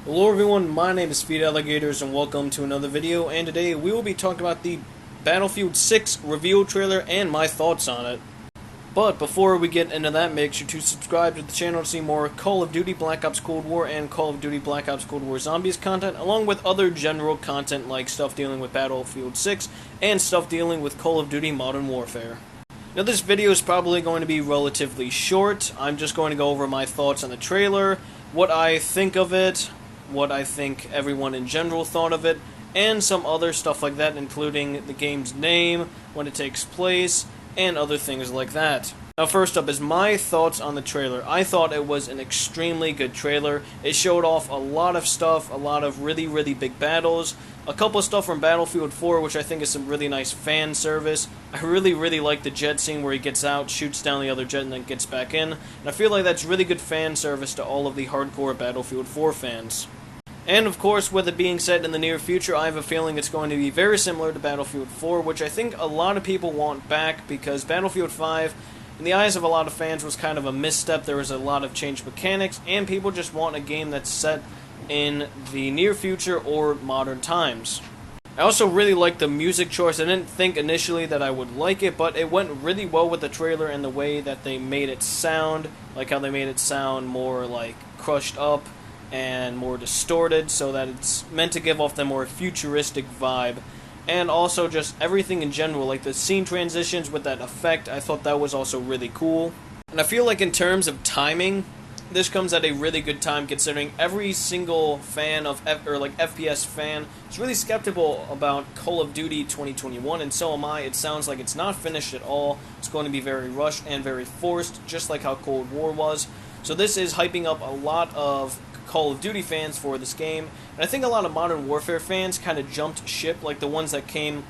Hello everyone, my name is Feed Alligators and welcome to another video, and today we will be talking about the Battlefield 6 reveal trailer and my thoughts on it. But before we get into that, make sure to subscribe to the channel to see more Call of Duty Black Ops Cold War and Call of Duty Black Ops Cold War Zombies content, along with other general content like stuff dealing with Battlefield 6 and stuff dealing with Call of Duty Modern Warfare. Now this video is probably going to be relatively short. I'm just going to go over my thoughts on the trailer, what I think of it, what I think everyone in general thought of it, and some other stuff like that, including the game's name, when it takes place, and other things like that. Now first up is my thoughts on the trailer. I thought it was an extremely good trailer. It showed off a lot of stuff, a lot of really big battles, a couple of stuff from Battlefield 4, which I think is some really nice fan service. I really like the jet scene where he gets out, shoots down the other jet, and then gets back in. And I feel like that's really good fan service to all of the hardcore Battlefield 4 fans. And of course, with it being set in the near future, I have a feeling it's going to be very similar to Battlefield 4, which I think a lot of people want back, because Battlefield 5, in the eyes of a lot of fans, was kind of a misstep. There was a lot of changed mechanics, and people just want a game that's set in the near future or modern times. I also really like the music choice. I didn't think initially that I would like it, but it went really well with the trailer and the way that they made it sound, like how they made it sound more like crushed up and more distorted, so that it's meant to give off the more futuristic vibe. And also just everything in general, like the scene transitions with that effect, I thought that was also really cool. And I feel like in terms of timing, this comes at a really good time, considering every single fan of FPS fan is really skeptical about Call of Duty 2021, and so am I. It sounds like it's not finished at all. It's going to be very rushed and very forced, just like how Cold War was. So this is hyping up a lot of Call of Duty fans for this game, and I think a lot of Modern Warfare fans kind of jumped ship, like the ones that came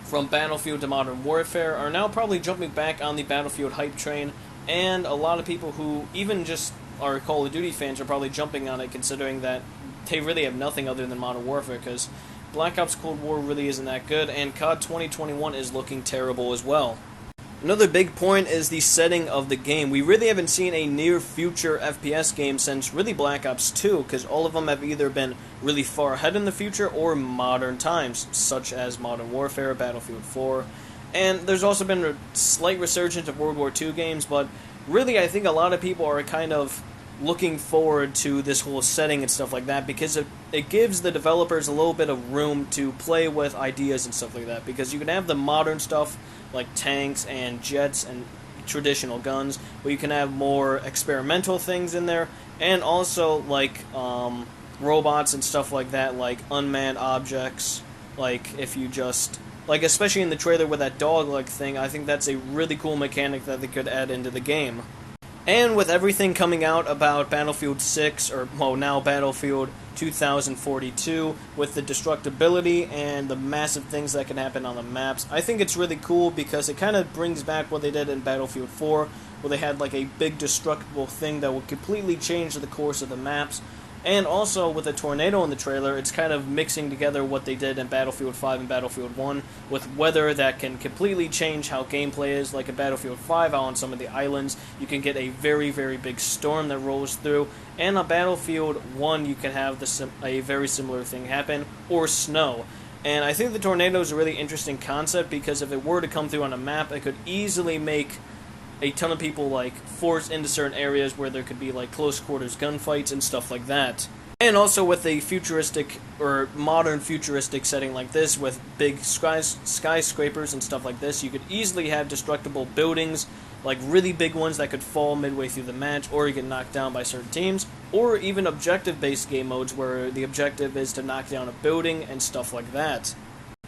from Battlefield to Modern Warfare are now probably jumping back on the Battlefield hype train, and a lot of people who even just are Call of Duty fans are probably jumping on it, considering that they really have nothing other than Modern Warfare, because Black Ops Cold War really isn't that good, and COD 2021 is looking terrible as well. Another big point is the setting of the game. We really haven't seen a near-future FPS game since really Black Ops 2, because all of them have either been really far ahead in the future or modern times, such as Modern Warfare, Battlefield 4, and there's also been a slight resurgence of World War II games, but really I think a lot of people are kind of looking forward to this whole setting and stuff like that, because it gives the developers a little bit of room to play with ideas and stuff like that, because you can have the modern stuff like tanks and jets and traditional guns, but you can have more experimental things in there, and also like robots and stuff like that, like unmanned objects, like if you just like, especially in the trailer with that dog-like thing, I think that's a really cool mechanic that they could add into the game. And with everything coming out about Battlefield 6, or well, now Battlefield 2042, with the destructibility and the massive things that can happen on the maps, I think it's really cool, because it kind of brings back what they did in Battlefield 4, where they had like a big destructible thing that would completely change the course of the maps. And also, with a tornado in the trailer, it's kind of mixing together what they did in Battlefield 5 and Battlefield 1, with weather that can completely change how gameplay is. Like in Battlefield 5, out on some of the islands, you can get a very big storm that rolls through. And on Battlefield 1, you can have a very similar thing happen, or snow. And I think the tornado is a really interesting concept, because if it were to come through on a map, it could easily make a ton of people like forced into certain areas where there could be like close quarters gunfights and stuff like that. And also with a futuristic or modern futuristic setting like this, with big skyscrapers and stuff like this, you could easily have destructible buildings, like really big ones that could fall midway through the match, or you get knocked down by certain teams, or even objective-based game modes where the objective is to knock down a building and stuff like that.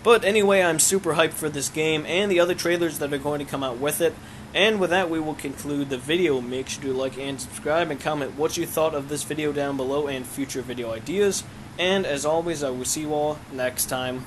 But anyway, I'm super hyped for this game and the other trailers that are going to come out with it. And with that, we will conclude the video. Make sure to like and subscribe, and comment what you thought of this video down below and future video ideas. And as always, I will see you all next time.